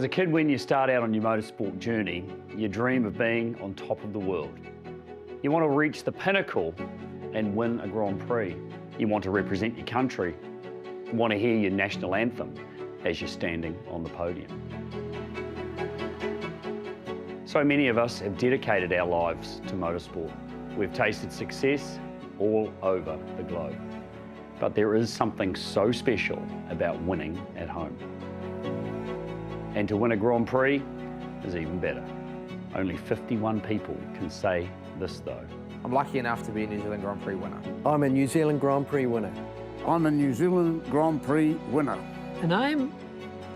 As a kid, when you start out on your motorsport journey, you dream of being on top of the world. You want to reach the pinnacle and win a Grand Prix. You want to represent your country. You want to hear your national anthem as you're standing on the podium. So many of us have dedicated our lives to motorsport. We've tasted success all over the globe. But there is something so special about winning at home. And to win a Grand Prix is even better. Only 51 people can say this though. I'm lucky enough to be a New Zealand Grand Prix winner. I'm a New Zealand Grand Prix winner. I'm a New Zealand Grand Prix winner. And I'm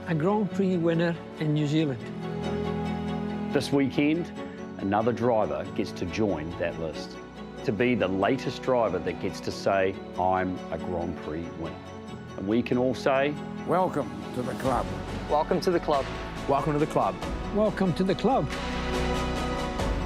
a Grand Prix winner in New Zealand. This weekend, another driver gets to join that list. To be the latest driver that gets to say, I'm a Grand Prix winner. And we can all say, welcome to the club. Welcome to the club. Welcome to the club. Welcome to the club.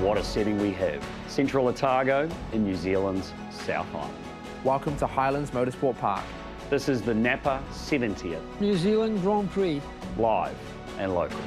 What a setting we have. Central Otago in New Zealand's South Island. Welcome to Highlands Motorsport Park. This is the Napa 70th. New Zealand Grand Prix. Live and local.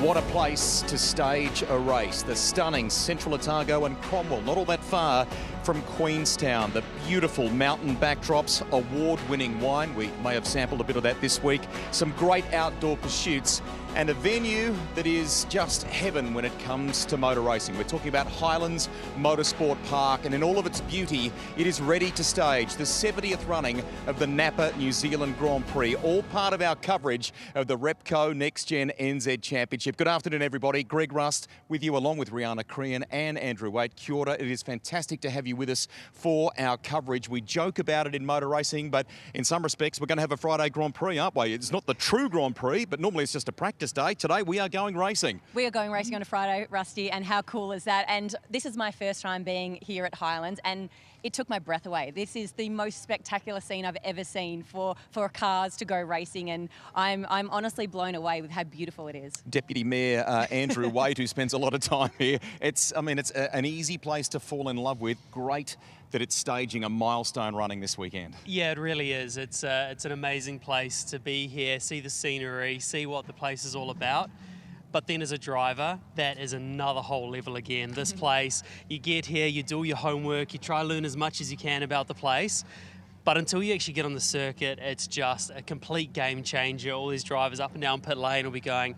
What a place to stage a race. The stunning Central Otago and Cromwell, not all that far from Queenstown. The beautiful mountain backdrops, award-winning wine. We may have sampled a bit of that this week. Some great outdoor pursuits and a venue that is just heaven when it comes to motor racing. We're talking about Highlands Motorsport Park, and in all of its beauty, it is ready to stage the 70th running of the Napa New Zealand Grand Prix, all part of our coverage of the Repco Next Gen NZ Championship. Good afternoon, everybody. Greg Rust with you, along with Rihanna Crean and Andrew Waite. Kia ora. It is fantastic to have you with us for our coverage. We joke about it in motor racing, but in some respects, we're going to have a Friday Grand Prix, aren't we? It's not the true Grand Prix, but normally it's just a practice day. Today, we are going racing. We are going racing on a Friday, Rusty, and how cool is that? And this is my first time being here at Highlands, and it took my breath away. This is the most spectacular scene I've ever seen for cars to go racing, and I'm honestly blown away with how beautiful it is. Deputy Mayor Andrew Waite, who spends a lot of time here. It's an easy place to fall in love with. Great that it's staging a milestone running this weekend. Yeah, it really is. It's an amazing place to be here, see the scenery, see what the place is all about. But then as a driver, that is another whole level again. This place, you get here, you do your homework, you try to learn as much as you can about the place. But until you actually get on the circuit, it's just a complete game changer. All these drivers up and down pit lane will be going,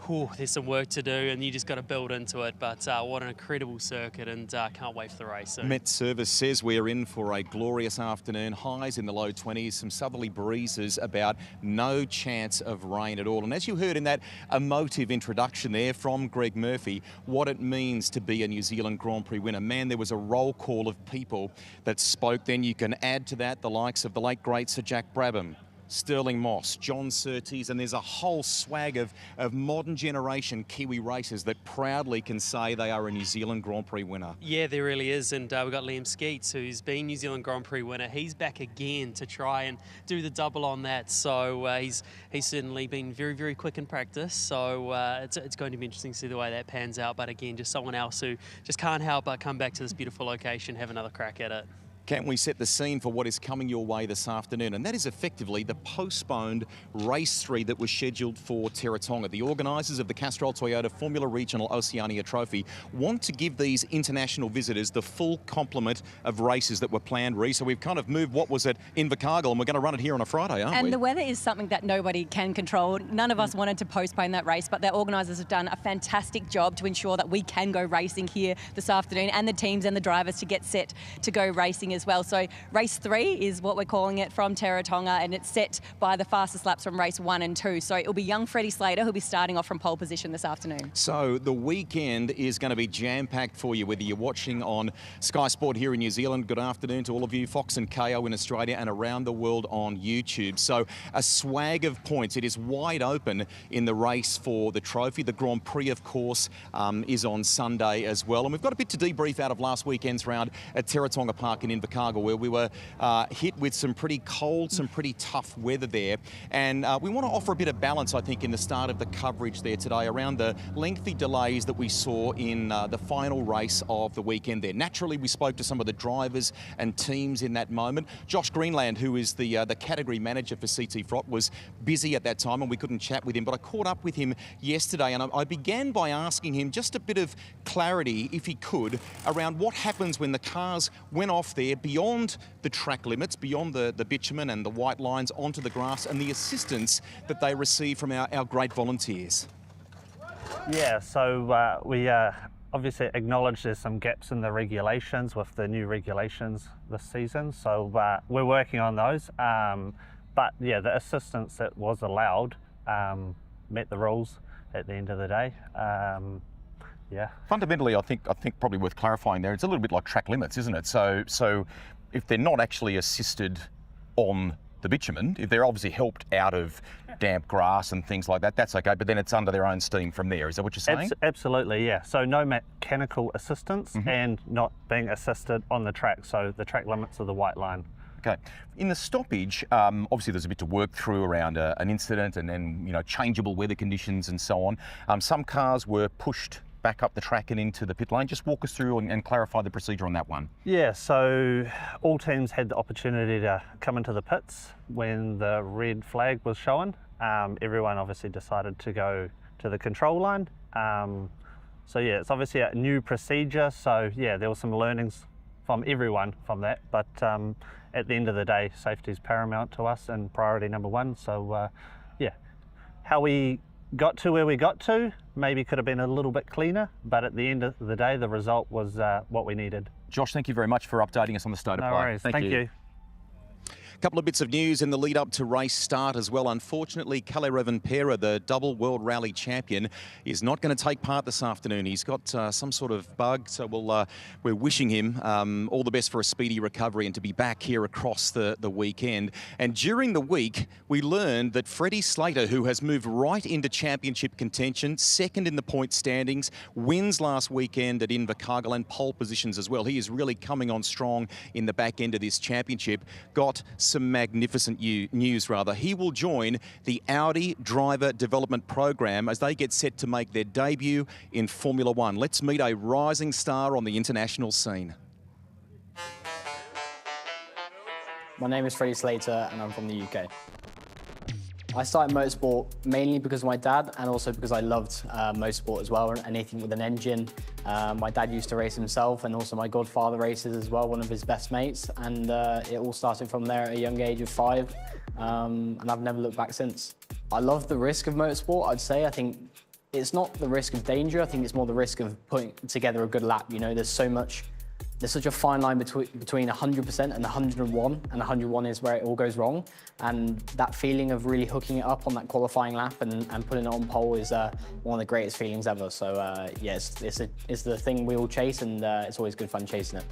whew, there's some work to do, and you just got to build into it. But what an incredible circuit, and can't wait for the race soon. Met Service says we're in for a glorious afternoon. Highs in the low 20s, some southerly breezes about, no chance of rain at all. And as you heard in that emotive introduction there from Greg Murphy, what it means to be a New Zealand Grand Prix winner. Man, there was a roll call of people that spoke then. You can add to that the likes of the late great Sir Jack Brabham, Sterling Moss, John Surtees, and there's a whole swag of modern generation Kiwi racers that proudly can say they are a New Zealand Grand Prix winner. Yeah, there really is, and we've got Liam Skeets, who's been New Zealand Grand Prix winner. He's back again to try and do the double on that, so he's certainly been very, very quick in practice, so it's going to be interesting to see the way that pans out, but again, just someone else who just can't help but come back to this beautiful location, have another crack at it. Can we set the scene for what is coming your way this afternoon? And that is effectively the postponed race 3 that was scheduled for Teretonga. The organisers of the Castrol Toyota Formula Regional Oceania Trophy want to give these international visitors the full complement of races that were planned, Ree. So we've kind of moved what was at Invercargill, and we're going to run it here on a Friday, aren't we? And the weather is something that nobody can control. None of us wanted to postpone that race, but the organisers have done a fantastic job to ensure that we can go racing here this afternoon, and the teams and the drivers to get set to go racing as well. So race 3 is what we're calling it, from Teretonga, and it's set by the fastest laps from race 1 and 2. So it'll be young Freddy Slater who'll be starting off from pole position this afternoon. So the weekend is going to be jam-packed for you, whether you're watching on Sky Sport here in New Zealand. Good afternoon to all of you, Fox and KO in Australia, and around the world on YouTube. So a swag of points. It is wide open in the race for the trophy. The Grand Prix, of course, is on Sunday as well. And we've got a bit to debrief out of last weekend's round at Teretonga Park in Invercargill, where we were hit with some pretty cold, some pretty tough weather there. And we want to offer a bit of balance, I think, in the start of the coverage there today around the lengthy delays that we saw in the final race of the weekend there. Naturally, we spoke to some of the drivers and teams in that moment. Josh Greenland, who is the category manager for CTFROT, was busy at that time and we couldn't chat with him, but I caught up with him yesterday and I began by asking him just a bit of clarity, if he could, around what happens when the cars went off there beyond the track limits, beyond the bitumen and the white lines onto the grass, and the assistance that they receive from our great volunteers. Yeah, so we obviously acknowledge there's some gaps in the regulations with the new regulations this season, so we're working on those. But yeah, the assistance that was allowed met the rules at the end of the day. Yeah. Fundamentally, I think probably worth clarifying there, it's a little bit like track limits, isn't it? So if they're not actually assisted on the bitumen, if they're obviously helped out of damp grass and things like that, that's okay, but then it's under their own steam from there. Is that what you're saying? Absolutely, yeah. So no mechanical assistance and not being assisted on the track, so the track limits of the white line. Okay. In the stoppage, obviously there's a bit to work through around an incident and then, you know, changeable weather conditions and so on. Some cars were pushed back up the track and into the pit lane. Just walk us through and clarify the procedure on that one. Yeah, so all teams had the opportunity to come into the pits when the red flag was shown. Everyone obviously decided to go to the control line. So yeah, it's obviously a new procedure. So yeah, there were some learnings from everyone from that, but at the end of the day, safety is paramount to us and priority number one. So yeah, how we got to where we got to maybe could have been a little bit cleaner, but at the end of the day, the result was what we needed. Josh, thank you very much for updating us on the state of play. No worries, thank you. A couple of bits of news in the lead up to race start as well. Unfortunately, Kalle Rovanperä, the double World Rally champion, is not going to take part this afternoon. He's got some sort of bug, so we're wishing him all the best for a speedy recovery and to be back here across the weekend. And during the week, we learned that Freddy Slater, who has moved right into championship contention, second in the point standings, wins last weekend at Invercargill and pole positions as well. He is really coming on strong in the back end of this championship. Got some magnificent news. He will join the Audi Driver Development Program as they get set to make their debut in Formula One. Let's meet a rising star on the international scene. My name is Freddy Slater and I'm from the UK. I started motorsport mainly because of my dad and also because I loved motorsport as well, and anything with an engine. My dad used to race himself, and also my godfather races as well, one of his best mates, and it all started from there at a young age of 5, and I've never looked back since. I love the risk of motorsport, I'd say. I think it's not the risk of danger, I think it's more the risk of putting together a good lap. You know, there's such a fine line between 100% and 101, and 101 is where it all goes wrong. And that feeling of really hooking it up on that qualifying lap and putting it on pole is one of the greatest feelings ever. So yeah, it's the thing we all chase, and it's always good fun chasing it.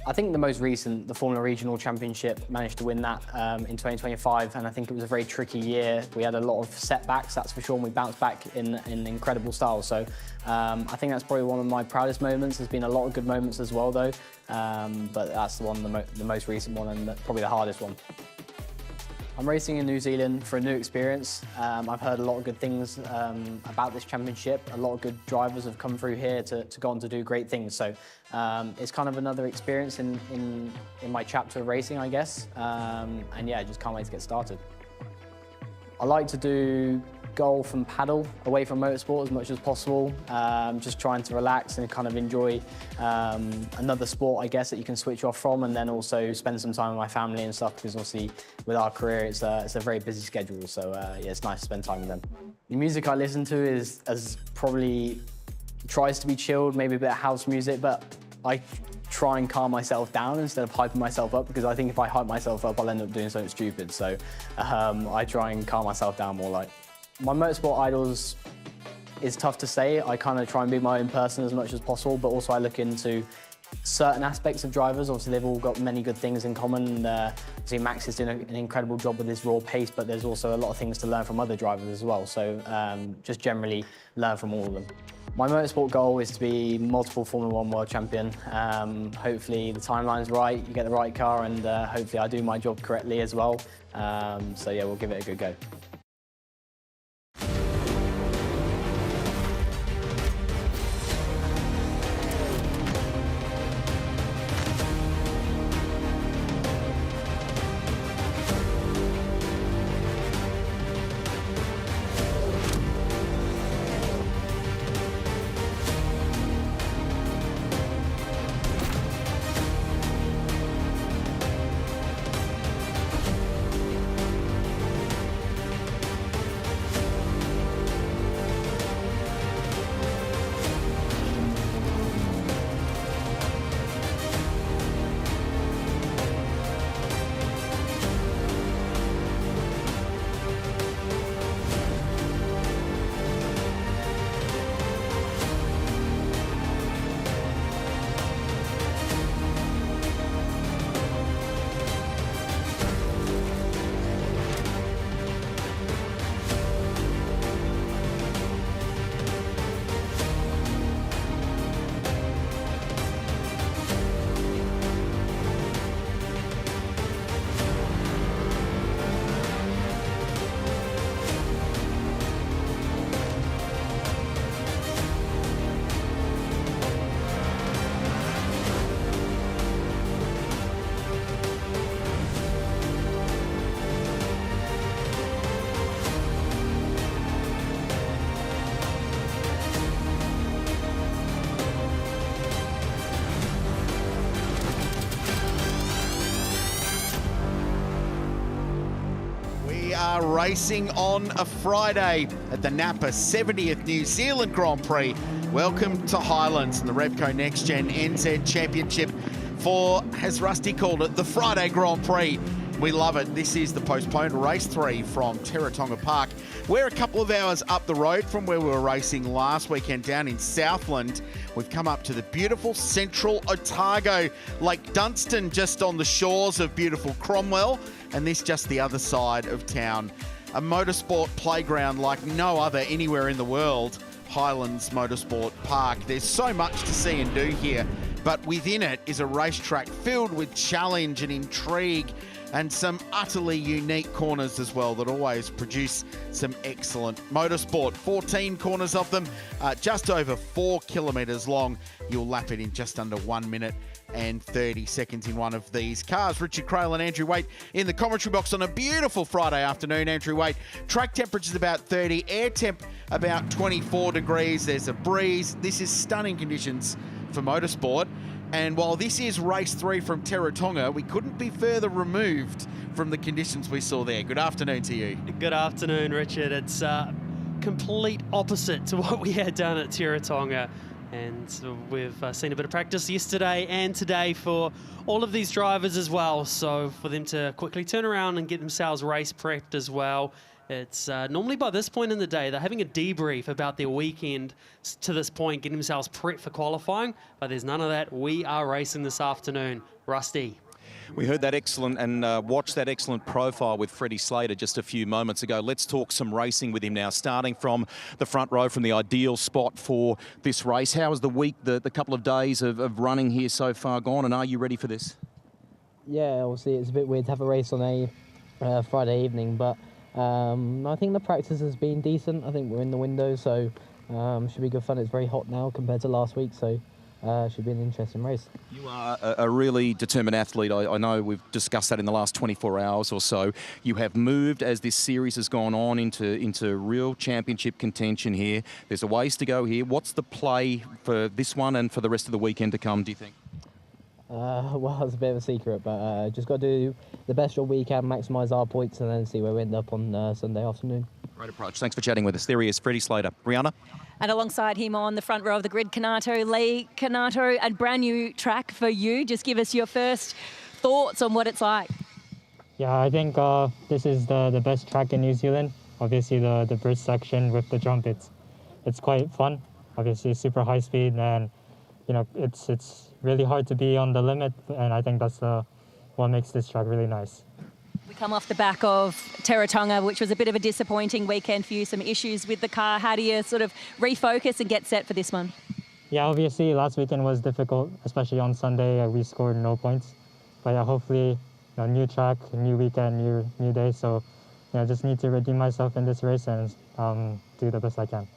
I think the most recent, the Formula Regional Championship, managed to win that in 2025, and I think it was a very tricky year. We had a lot of setbacks, that's for sure, and we bounced back in incredible style. So I think that's probably one of my proudest moments. There's been a lot of good moments as well, though, but that's the most recent one, and probably the hardest one. I'm racing in New Zealand for a new experience. I've heard a lot of good things about this championship. A lot of good drivers have come through here to go on to do great things. So it's kind of another experience in my chapter of racing, I guess. And yeah, I just can't wait to get started. I like to do golf and paddle away from motorsport as much as possible. Just trying to relax and kind of enjoy another sport, I guess, that you can switch off from, and then also spend some time with my family and stuff, because obviously with our career it's a very busy schedule, so yeah, it's nice to spend time with them. The music I listen to is probably tries to be chilled, maybe a bit of house music, but I try and calm myself down instead of hyping myself up, because I think if I hype myself up, I'll end up doing something stupid. So I try and calm myself down more. Like, my motorsport idols is tough to say. I kind of try and be my own person as much as possible, but also I look into certain aspects of drivers. Obviously, they've all got many good things in common. Obviously, Max is doing an incredible job with his raw pace, but there's also a lot of things to learn from other drivers as well. So just generally learn from all of them. My motorsport goal is to be multiple Formula 1 world champion. Hopefully the timeline's right, you get the right car, and hopefully I do my job correctly as well. So yeah, we'll give it a good go. Racing on a Friday at the Napa 70th New Zealand Grand Prix. Welcome to Highlands and the Repco Next Gen NZ Championship for, as Rusty called it, the Friday Grand Prix. We love it. This is the postponed race 3 from Teretonga Park. We're a couple of hours up the road from where we were racing last weekend down in Southland. We've come up to the beautiful central Otago, Lake Dunstan, just on the shores of beautiful Cromwell, and this just the other side of town. A motorsport playground like no other anywhere in the world, Highlands Motorsport Park. There's so much to see and do here, but within it is a racetrack filled with challenge and intrigue and some utterly unique corners as well that always produce some excellent motorsport. 14 corners of them, just over 4 kilometres long. You'll lap it in just under 1 minute and 30 seconds in one of these cars. Richard Crail and Andrew Waite in the commentary box on a beautiful Friday afternoon. Andrew Waite, track temperature's about 30, air temp about 24 degrees. There's a breeze. This is stunning conditions for motorsport. And while this is race 3 from Teretonga, we couldn't be further removed from the conditions we saw there. Good afternoon to you. Good afternoon, Richard. It's complete opposite to what we had done at Teretonga. And we've seen a bit of practice yesterday and today for all of these drivers as well. So for them to quickly turn around and get themselves race prepped as well. It's normally by this point in the day, they're having a debrief about their weekend to this point, getting themselves prepped for qualifying, but there's none of that. We are racing this afternoon. Rusty. We heard that excellent and watched that excellent profile with Freddy Slater just a few moments ago. Let's talk some racing with him now, starting from the front row, from the ideal spot for this race. How has the week, the couple of days of running here so far gone, and are you ready for this? Yeah, obviously it's a bit weird to have a race on a Friday evening, but I think the practice has been decent. I think we're in the window, so should be good fun. It's very hot now compared to last week, so should be an interesting race. You are a really determined athlete. I know we've discussed that in the last 24 hours or so. You have moved as this series has gone on into real championship contention here. There's a ways to go here. What's the play for this one and for the rest of the weekend to come, do you think? Well, it's a bit of a secret, but just got to do the best job we can, maximise our points, and then see where we end up on Sunday afternoon. Great approach. Thanks for chatting with us. There he is, Freddy Slater. Brianna? And alongside him on the front row of the grid, Kanato Lee. Kanato, a brand new track for you. Just give us your first thoughts on what it's like. Yeah, I think this is the best track in New Zealand. Obviously, the bridge section with the jump, it's quite fun. Obviously, super high speed, and you know it's really hard to be on the limit, and I think that's what makes this track really nice. We come off the back of Teretonga, which was a bit of a disappointing weekend for you, some issues with the car. How do you sort of refocus and get set for this one? Yeah, obviously last weekend was difficult, especially on Sunday. We scored no points. But yeah, hopefully, new track, new weekend, new day. So I just need to redeem myself in this race and do the best I can.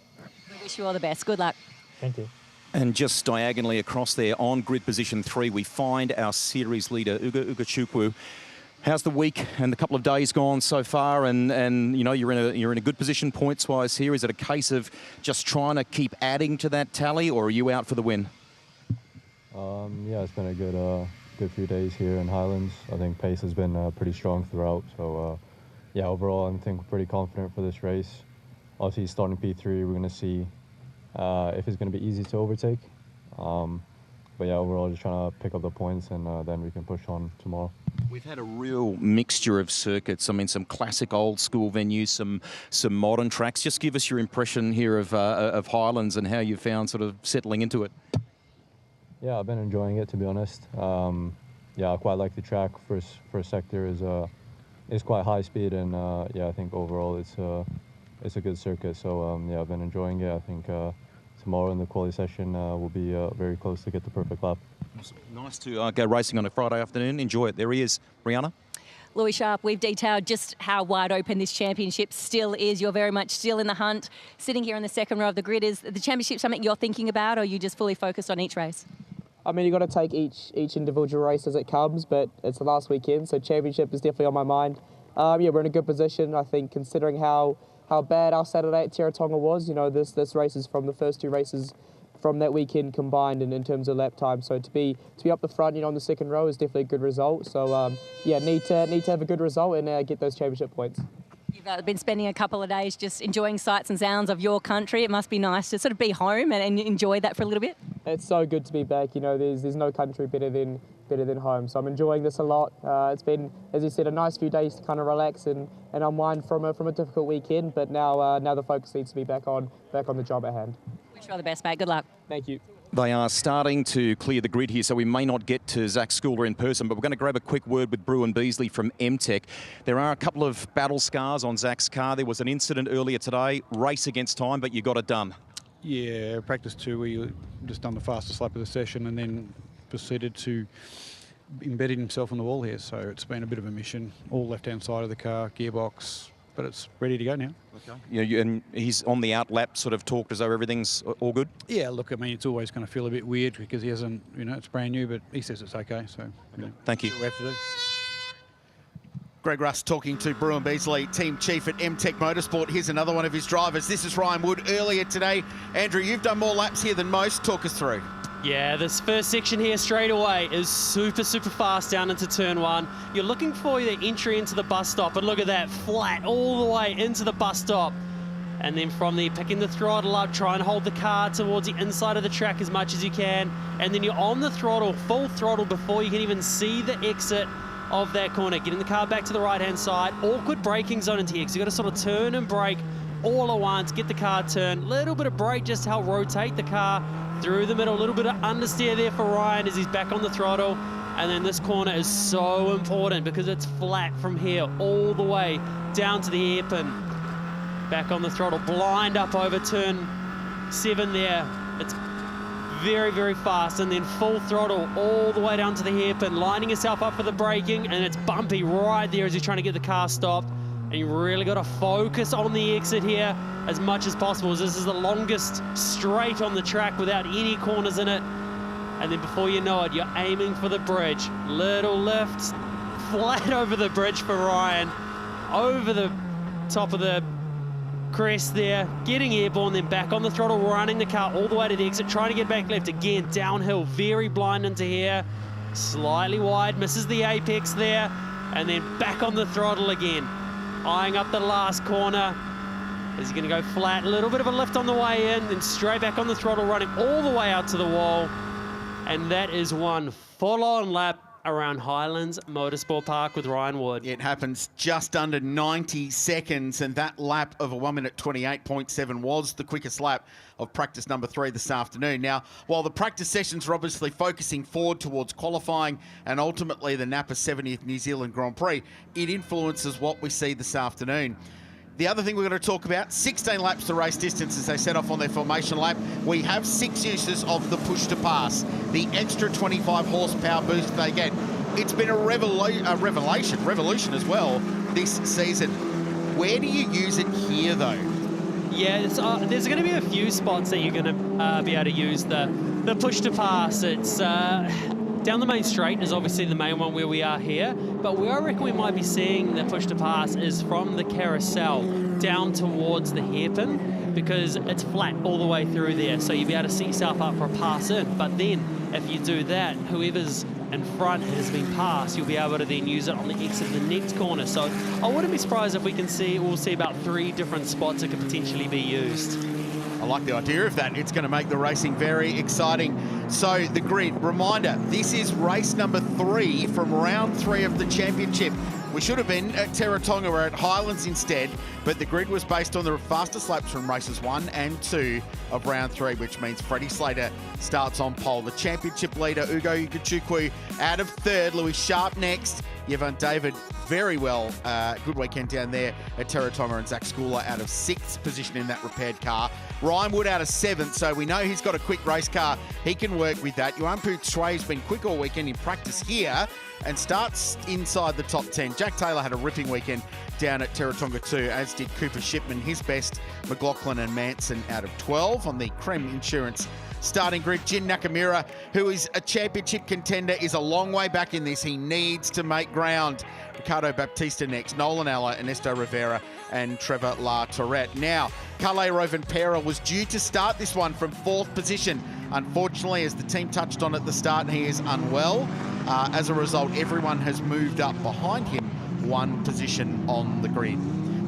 We wish you all the best. Good luck. Thank you. And just diagonally across there on grid position 3, we find our series leader, Uga Chukwu. How's the week and the couple of days gone so far? And you're in a good position points wise here. Is it a case of just trying to keep adding to that tally, or are you out for the win? Yeah, it's been a good few days here in Highlands. I think pace has been pretty strong throughout. So yeah, overall I think we're pretty confident for this race. Obviously starting P3, we're going to see if it's going to be easy to overtake. But yeah, overall just trying to pick up the points, and then we can push on tomorrow. We've had a real mixture of circuits. I mean, some classic old school venues, some modern tracks. Just give us your impression here of Highlands and how you found sort of settling into it. Yeah, I've been enjoying it, to be honest. Yeah, I quite like the track. First sector is quite high speed, and yeah, I think overall it's a good circuit. So yeah, I've been enjoying it. I think tomorrow in the quali session will be very close to get the perfect lap. Nice to go racing on a Friday afternoon. Enjoy it. There he is, Rihanna. Louis Sharp, we've detailed just how wide open this championship still is. You're very much still in the hunt. Sitting here on the second row of the grid, is the championship something you're thinking about, or are you just fully focused on each race? I mean, you've got to take each individual race as it comes, but it's the last weekend, so championship is definitely on my mind. Yeah, we're in a good position, I think, considering how bad our Saturday at Teretonga was. This race is from the first 2 races from that weekend combined in terms of lap time. So to be up the front, on the second row is definitely a good result. So yeah, need to have a good result and get those championship points. You've been spending a couple of days just enjoying sights and sounds of your country. It must be nice to sort of be home and enjoy that for a little bit. It's so good to be back. There's no country better than home. So I'm enjoying this a lot. It's been, as you said, a nice few days to kind of relax and unwind from a difficult weekend. But now the focus needs to be back on the job at hand. Wish you all the best, mate. Good luck. Thank you. They are starting to clear the grid here, so we may not get to Zach Schooler in person, but we're going to grab a quick word with Bruin Beasley from MTech. There are a couple of battle scars on Zach's car. There was an incident earlier today, race against time, but you got it done. Yeah, practice 2, we just done the fastest lap of the session and then proceeded to embedded himself on the wall here. So it's been a bit of a mission, all left-hand side of the car, gearbox, but it's ready to go now. Okay. Yeah, and he's on the out lap, sort of talked as though everything's all good? Yeah, look, I mean, it's always going to feel a bit weird because he hasn't, it's brand new, but he says it's okay. So, thank you. That's what we have to do. Greg Russ talking to Bruin Beasley, team chief at MTech Motorsport. Here's another one of his drivers. This is Ryan Wood earlier today. Andrew, you've done more laps here than most. Talk us through. Yeah, this first section here straight away is super fast down into turn 1. You're looking for the entry into the bus stop, and look at that, flat all the way into the bus stop. And then from there, picking the throttle up, try and hold the car towards the inside of the track as much as you can. And then you're on the throttle, full throttle, before you can even see the exit of that corner. Getting the car back to the right-hand side. Awkward braking zone into here, because you've got to sort of turn and brake all at once, get the car turned. Little bit of brake just to help rotate the car through the middle. A little bit of understeer there for Ryan as he's back on the throttle. And then this corner is so important because it's flat from here all the way down to the hairpin. Back on the throttle, blind up over turn 7 there. It's very fast, and then full throttle all the way down to the hairpin, lining yourself up for the braking, and it's bumpy right there as you're trying to get the car stopped. And you really got to focus on the exit here as much as possible, as this is the longest straight on the track without any corners in it. And then before you know it, you're aiming for the bridge. Little lift, flat over the bridge for Ryan, over the top of the crest there, getting airborne, then back on the throttle, running the car all the way to the exit, trying to get back left again, downhill, very blind into here, slightly wide, misses the apex there, and then back on the throttle again, eyeing up the last corner. Is he going to go flat? A little bit of a lift on the way in, then straight back on the throttle, running all the way out to the wall. And that is one full-on lap around Highlands Motorsport Park with Ryan Wood. It happens just under 90 seconds, and that lap of a 1:28.7 was the quickest lap of practice number 3 this afternoon. Now, while the practice sessions are obviously focusing forward towards qualifying and ultimately the Napa 70th New Zealand Grand Prix, it influences what we see this afternoon. The other thing we're going to talk about, 16 laps to race distance as they set off on their formation lap. We have 6 uses of the push to pass, the extra 25 horsepower boost they get. It's been a revolution as well this season. Where do you use it here though? Yeah, there's going to be a few spots that you're going to be able to use the push to pass. It's down the main straight is obviously the main one where we are here, but where I reckon we might be seeing the push to pass is from the carousel down towards the hairpin, because it's flat all the way through there, so you'll be able to set yourself up for a pass in. But then if you do that, whoever's in front has been passed, you'll be able to then use it on the exit of the next corner. So I wouldn't be surprised if we'll see about 3 different spots that could potentially be used. I like the idea of that. It's going to make the racing very exciting. So the grid, reminder, this is race number 3 from round 3 of the championship. We should have been at Teretonga, we're at Highlands instead, but the grid was based on the fastest laps from races 1 and 2 of round 3, which means Freddy Slater starts on pole. The championship leader, Ugo Ugachukwu, out of 3rd, Louis Sharp next, Yvonne David very well. Good weekend down there at Teretonga, and Zach Schooler out of 6th position in that repaired car. Ryan Wood out of 7th, so we know he's got a quick race car. He can work with that. Yuan Pu Tsui has been quick all weekend in practice here and starts inside the top 10. Jack Taylor had a ripping weekend down at Teretonga too, as did Cooper Shipman, his best. McLaughlin and Manson out of 12 on the Creme Insurance starting grid. Jin Nakamura, who is a championship contender, is a long way back in this. He needs to make ground. Ricardo Baptista next, Nolan Alla, Ernesto Rivera, and Trevor La Tourette. Now, Kalle Rovanpera was due to start this one from 4th position. Unfortunately, as the team touched on at the start, he is unwell. As a result, everyone has moved up behind him 1 position on the grid.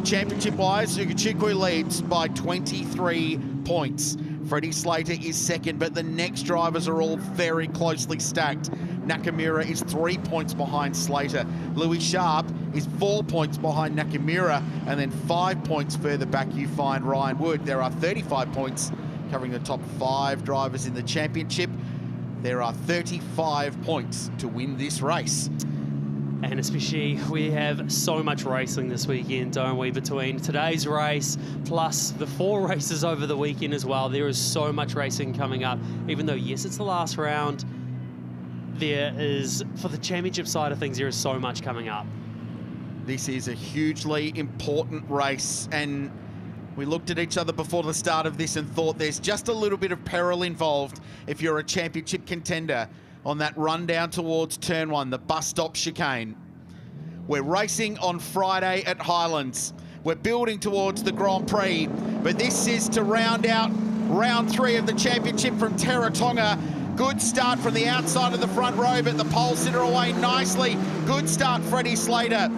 Championship-wise, Ugachukwu leads by 23 points. Freddy Slater is 2nd, but the next drivers are all very closely stacked. Nakamura is 3 points behind Slater. Louis Sharp is 4 points behind Nakamura, and then 5 points further back you find Ryan Wood. There are 35 points covering the top 5 drivers in the championship. There are 35 points to win this race. And especially, we have so much racing this weekend, don't we? Between today's race plus the 4 races over the weekend as well, there is so much racing coming up. Even though, yes, it's the last round, there is, for the championship side of things, there is so much coming up. This is a hugely important race, and we looked at each other before the start of this and thought there's just a little bit of peril involved if you're a championship contender on that run down towards turn 1, the bus stop chicane. We're racing on Friday at Highlands. We're building towards the Grand Prix, but this is to round out round 3 of the championship from Teretonga. Good start from the outside of the front row, but the pole sitter away nicely. Good start, Freddy Slater.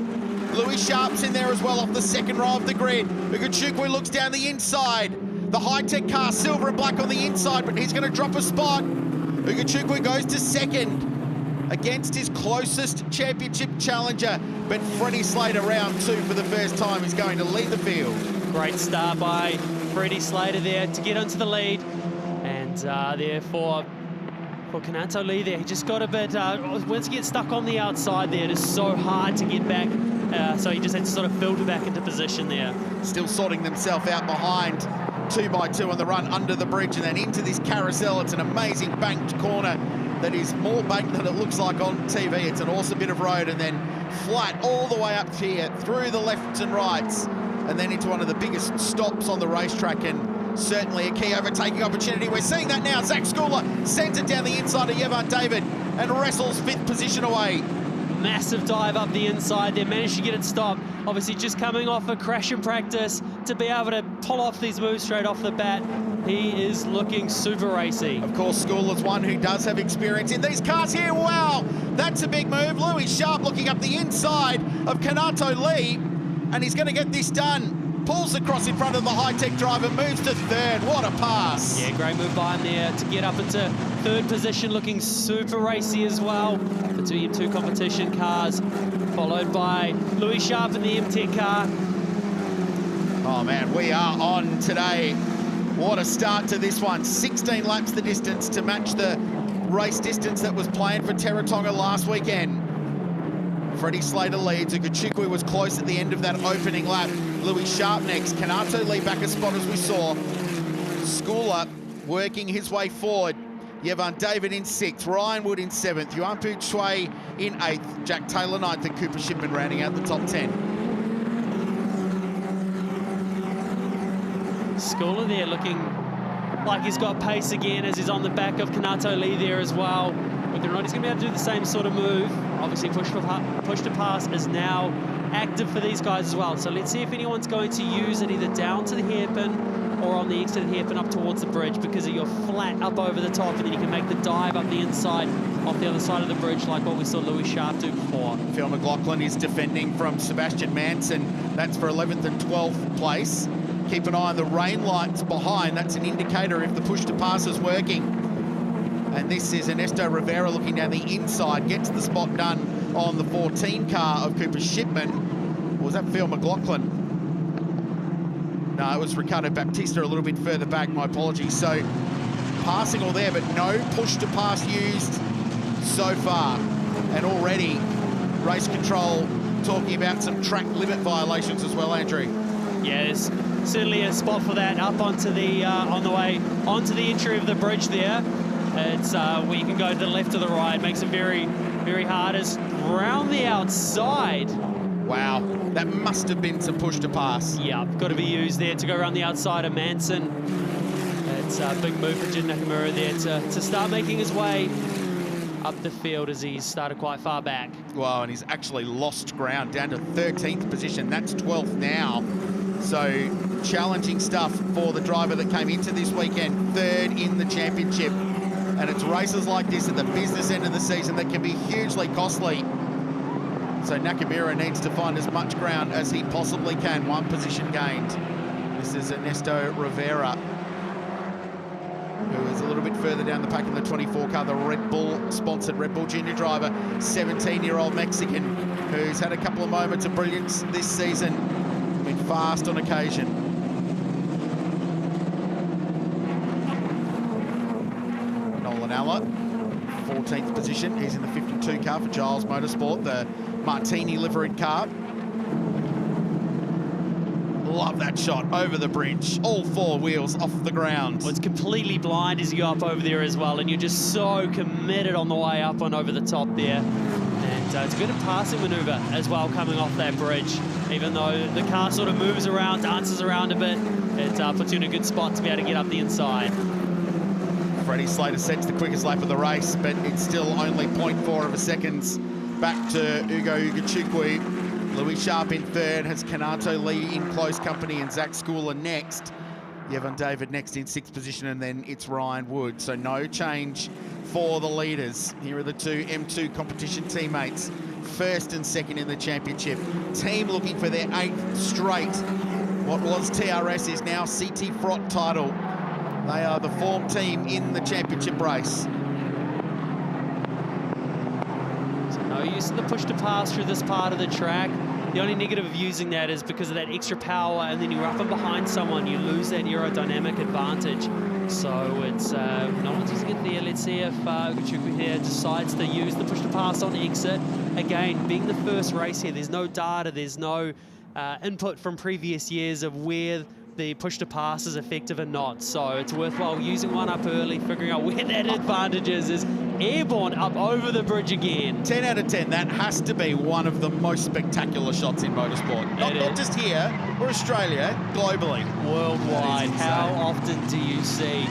Louis Sharp's in there as well off the 2nd row of the grid. Ugachukwu looks down the inside. The high-tech car, silver and black on the inside, but he's going to drop a spot. Ugachukwu goes to 2nd against his closest championship challenger, but Freddy Slater, round 2 for the first time, is going to lead the field. Great start by Freddy Slater there to get onto the lead, and therefore for Kanato Lee there, he just got a bit, once he gets stuck on the outside there, it is so hard to get back, so he just had to sort of filter back into position there. Still sorting themselves out behind 2x2 on the run under the bridge and then into this carousel. It's an amazing banked corner that is more banked than it looks like on TV. It's an awesome bit of road, and then flat all the way up here through the lefts and rights, and then into one of the biggest stops on the racetrack, and certainly a key overtaking opportunity. We're seeing that now. Zach Schooler sends it down the inside of Yvonne David and wrestles 5th position away. Massive dive up the inside there, managed to get it stopped. Obviously just coming off a crash in practice to be able to pull off these moves straight off the bat. He is looking super racy. Of course, Schooler's one who does have experience in these cars here. Wow, that's a big move. Louis Sharp looking up the inside of Kanato Lee, and he's going to get this done. pulls across in front of the high-tech driver, moves to third. What a pass. Yeah, great move by him there to get up into third position, looking super racy as well. The two M2 competition cars, followed by Louis Sharp in the M10 car. Oh man, we are on today. What a start to this one. 16 laps the distance to match the race distance that was planned for Teretonga last weekend. Freddy Slater leads. Ugachukwu was close at the end of that opening lap. Louis Sharp next. Kanato Lee back a spot as we saw. Schooler working his way forward. Yevan David in 6th, Ryan Wood in 7th, Yuanpu Chue in 8th, Jack Taylor 9th, and Cooper Shipman rounding out the top 10. Schooler there looking like he's got pace again as he's on the back of Kanato Lee there as well. Whether or not he's going to be able to do the same sort of move. Obviously, push to pass is now active for these guys as well. So let's see if anyone's going to use it either down to the hairpin or on the exit hairpin up towards the bridge, because you're flat up over the top and then you can make the dive up the inside off the other side of the bridge like what we saw Louis Sharp do before. Phil McLaughlin is defending from Sebastian Manson. That's for 11th and 12th place. Keep an eye on the rain lights behind. That's an indicator if the push to pass is working. And this is Ernesto Rivera looking down the inside, gets the spot done on the 14 car of Cooper Shipman. Or was that Phil McLaughlin? No, it was Ricardo Baptista a little bit further back, my apologies. So passing all there, but no push to pass used so far. And already race control talking about some track limit violations as well, Andrew. Yeah, there's certainly a spot for that up onto the on the way onto the entry of the bridge there. It's where you can go to the left or the right. Makes it very, very hard. As round the outside. Wow, that must have been some push to pass. Yeah, got to be used there to go around the outside of Manson. It's a big move for Jin Nakamura there to start making his way up the field as he's started quite far back. Wow, and he's actually lost ground down to 13th position. That's 12th now. So challenging stuff for the driver that came into this weekend, third in the championship. And it's races like this at the business end of the season that can be hugely costly. So Nakamura needs to find as much ground as he possibly can. One position gained. This is Ernesto Rivera, who is a little bit further down the pack in the 24 car, the Red Bull-sponsored Red Bull Junior driver, 17-year-old Mexican, who's had a couple of moments of brilliance this season, been fast on occasion. Nolan Alla, 14th position. He's in the 52 car for Giles Motorsport, the Martini liveried car. Love that shot over the bridge, all four wheels off the ground. Well, it's completely blind as you go up over there as well, and you're just so committed on the way up and over the top there. And it's a good passing maneuver as well coming off that bridge. Even though the car sort of moves around, dances around a bit, it puts you in a good spot to be able to get up the inside. Freddy Slater sets the quickest lap of the race, but it's still only 0.4 of a seconds back to Ugo Ugachukwu. Louis Sharp in third, has Kanato Lee in close company, and Zach Schooler next. Yevan David next in 6th position, and then it's Ryan Wood. So no change for the leaders. Here are the two M2 competition teammates, first and second in the championship. Team looking for their 8th straight. What was TRS is now CTFROT title. They are the form team in the championship race. So no use in the push to pass through this part of the track. The only negative of using that is because of that extra power, and then you're up and behind someone, you lose that aerodynamic advantage. So it's no one's using it there. Let's see if Ugachukwu here decides to use the push to pass on exit. Again, being the first race here, there's no data, there's no input from previous years of where the push to pass is effective or not. So it's worthwhile using one up early, figuring out where that advantage is airborne up over the bridge again. 10 out of 10, that has to be one of the most spectacular shots in motorsport. Not just here or Australia, globally. Worldwide, how often do you see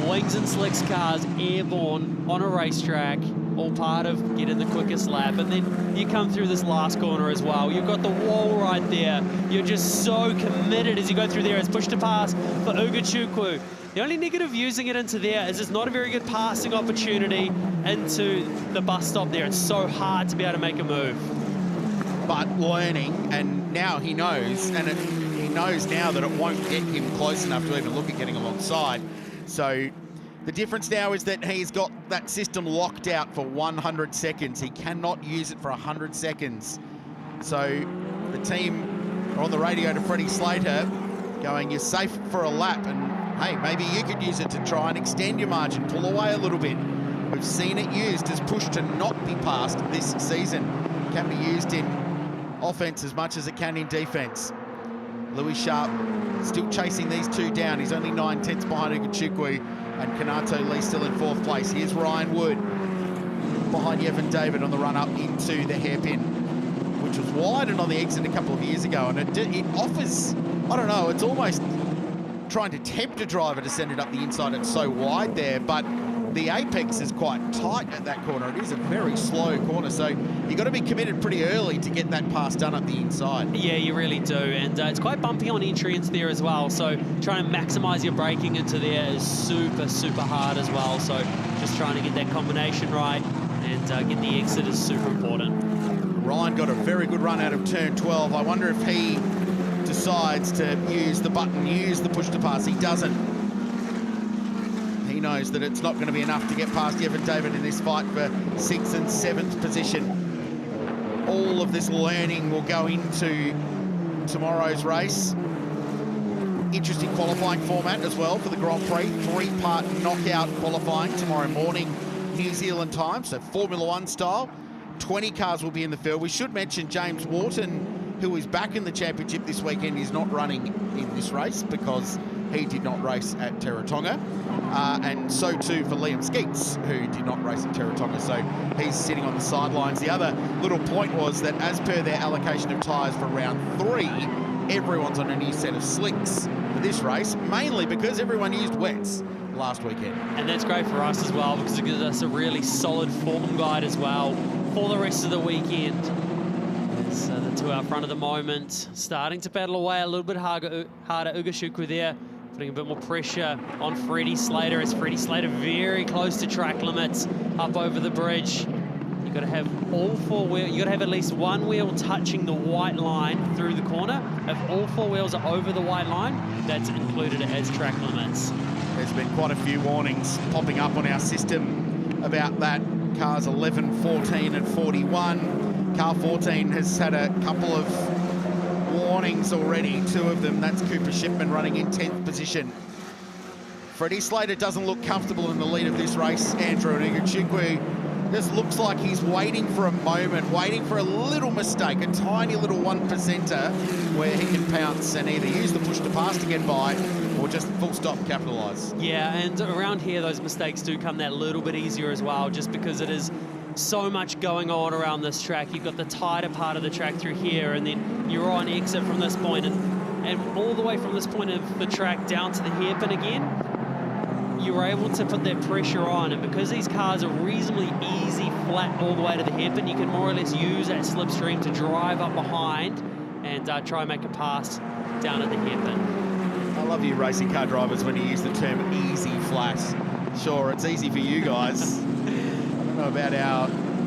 wings and slicks cars airborne on a racetrack, all part of getting the quickest lap? And then you come through this last corner as well. You've got the wall right there. You're just so committed as you go through there. It's push to pass for Ugachukwu. The only negative using it into there is it's not a very good passing opportunity into the bus stop there. It's so hard to be able to make a move. But learning, and now he knows, and he knows now that it won't get him close enough to even look at getting alongside. So the difference now is that he's got that system locked out for 100 seconds. He cannot use it for 100 seconds. So the team are on the radio to Freddy Slater going, you're safe for a lap, and hey, maybe you could use it to try and extend your margin, pull away a little bit. We've seen it used as push to not be passed this season. Can be used in offense as much as it can in defense. Louis Sharp still chasing these two down. He's only 9/10 behind Ugachukwu, and Kanato Lee still in 4th place. Here's Ryan Wood behind Yevon David on the run up into the hairpin, which was widened on the exit a couple of years ago, and it offers, I don't know, it's almost trying to tempt a driver to send it up the inside. It's so wide there, but the apex is quite tight at that corner. It is a very slow corner, so you've got to be committed pretty early to get that pass done up the inside. Yeah, you really do, and it's quite bumpy on entry into there as well, so trying to maximise your braking into there is super, super hard as well, so just trying to get that combination right and get the exit is super important. Ryan got a very good run out of turn 12. I wonder if he decides to use the button, use the push to pass. He doesn't. He knows that it's not going to be enough to get past Yevon David in this fight for 6th and 7th position. All of this learning will go into tomorrow's race. Interesting qualifying format as well for the Grand Prix. 3-part knockout qualifying tomorrow morning, New Zealand time, so Formula 1 style. 20 cars will be in the field. We should mention James Wharton, who is back in the championship this weekend, is not running in this race because he did not race at Teretonga. And so too for Liam Skeets, who did not race at Teretonga, so he's sitting on the sidelines. The other little point was that as per their allocation of tyres for round 3, everyone's on a new set of slicks for this race, mainly because everyone used wets last weekend. And that's great for us as well, because it gives us a really solid form guide as well for the rest of the weekend. So the two out front at the moment, starting to battle away a little bit harder. Ugachukwu there, putting a bit more pressure on Freddy Slater, as Freddy Slater very close to track limits up over the bridge. You've got to have all 4 wheels, you've got to have at least one wheel touching the white line through the corner. If all 4 wheels are over the white line, that's included as track limits. There's been quite a few warnings popping up on our system about that. Cars 11, 14 and 41. Car 14 has had a couple of warnings already, 2 of them. That's Cooper Shipman running in 10th position. Freddy Slater doesn't look comfortable in the lead of this race, Andrew, and Ugachukwu just looks like he's waiting for a moment, waiting for a little mistake, a tiny little 1%er where he can pounce and either use the push to pass to get by or just full stop capitalise. Yeah, and around here those mistakes do come that little bit easier as well, just because it is so much going on around this track. You've got the tighter part of the track through here, and then you're on exit from this point, and all the way from this point of the track down to the hairpin again, you're able to put that pressure on, and because these cars are reasonably easy flat all the way to the hairpin, you can more or less use that slipstream to drive up behind and try and make a pass down at the hairpin. I love you racing car drivers when you use the term easy flat. Sure, it's easy for you guys. I don't know about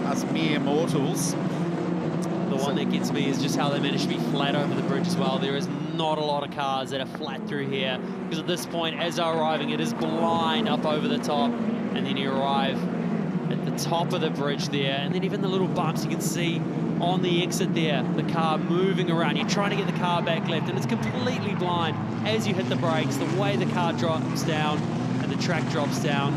us mere mortals. The one that gets me is just how they manage to be flat over the bridge as well. There is not a lot of cars that are flat through here, because at this point, as they're arriving, it is blind up over the top, and then you arrive at the top of the bridge there, and then even the little bumps you can see on the exit there, the car moving around. You're trying to get the car back left, and it's completely blind as you hit the brakes. The way the car drops down and the track drops down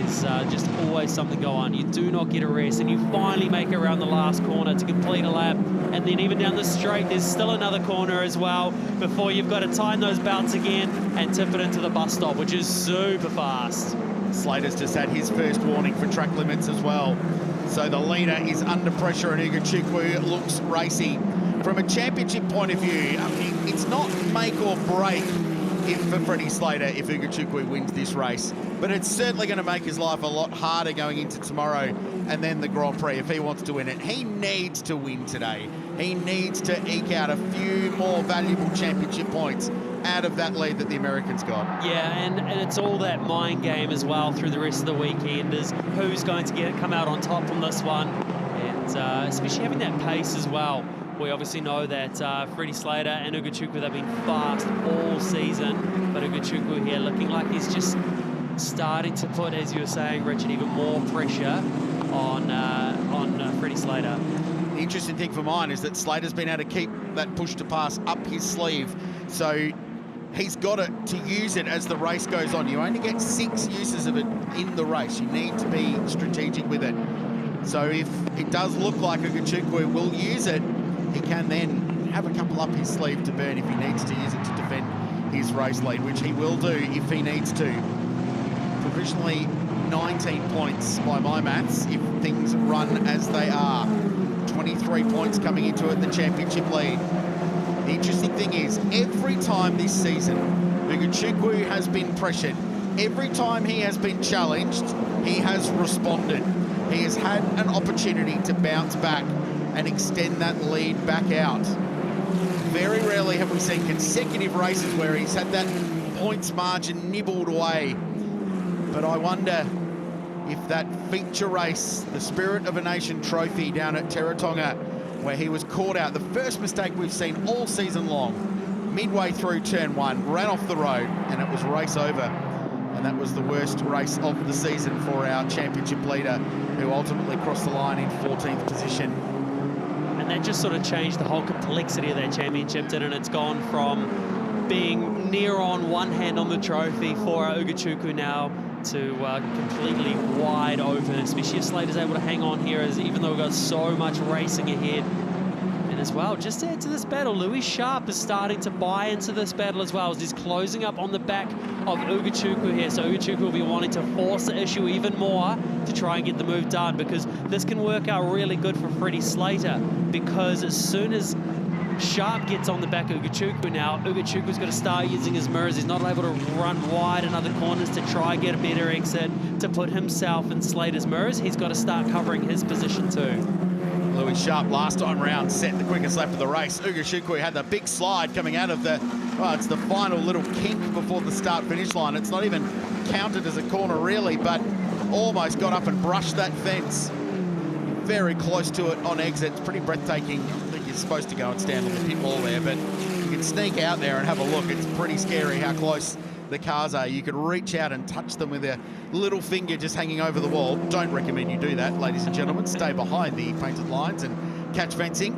is just always something go on. You do not get a rest, and you finally make it around the last corner to complete a lap, and then even down the straight there's still another corner as well before you've got to tighten those belts again and tip it into the bus stop, which is super fast. Slater's just had his first warning for track limits as well, so the leader is under pressure, and Ugachukwu looks racy. From a championship point of view, I mean, it's not make or break for Freddy Slater if Ugachukwu wins this race, but it's certainly going to make his life a lot harder going into tomorrow and then the Grand Prix if he wants to win it. He needs to win today. He needs to eke out a few more valuable championship points out of that lead that the Americans got. Yeah, and it's all that mind game as well through the rest of the weekend, is who's going to come out on top from this one, and especially having that pace as well. We obviously know that Freddy Slater and Ugochukwu, they've been fast all season, but Ugochukwu here looking like he's just starting to put, as you were saying, Richard, even more pressure on Freddy Slater. The interesting thing for mine is that Slater's been able to keep that push to pass up his sleeve, so he's got to use it as the race goes on. You only get 6 uses of it in the race. You need to be strategic with it. So if it does look like Ugochukwu will use it, he can then have a couple up his sleeve to burn if he needs to use it to defend his race lead, which he will do if he needs to. Provisionally 19 points by my maths if things run as they are. 23 points coming into it, the championship lead. The interesting thing is, every time this season Ugochukwu has been pressured, every time he has been challenged, he has responded. He has had an opportunity to bounce back and extend that lead back out. Very rarely have we seen consecutive races where he's had that points margin nibbled away. But I wonder if that feature race, the Spirit of a Nation trophy down at Teretonga, where he was caught out, the first mistake we've seen all season long, midway through turn 1, ran off the road, and it was race over. And that was the worst race of the season for our championship leader, who ultimately crossed the line in 14th position. And that just sort of changed the whole complexity of that championship, didn't it? It's gone from being near on one hand on the trophy for Ugochukwu now to completely wide open, especially if Slater's able to hang on here, as even though we've got so much racing ahead. And as well, just to add to this battle, Louis Sharp is starting to buy into this battle as well, as he's closing up on the back of Ugochukwu here. So Ugochukwu will be wanting to force the issue even more to try and get the move done, because this can work out really good for Freddy Slater, because as soon as Sharp gets on the back of Ugochukwu now, Ugochukwu's got to start using his mirrors. He's not able to run wide in other corners to try and get a better exit to put himself in Slater's mirrors. He's got to start covering his position too. Louis Sharp last time round set the quickest lap of the race. Ugochukwu had the big slide coming out of the, well, it's the final little kink before the start-finish line. It's not even counted as a corner really, but almost got up and brushed that fence. Very close to it on exit. It's pretty breathtaking. I think you're supposed to go and stand on the pit wall there, but you can sneak out there and have a look. It's pretty scary how close the cars are. You could reach out and touch them with a little finger just hanging over the wall. Don't recommend you do that, ladies and gentlemen. Stay behind the painted lines and catch fencing.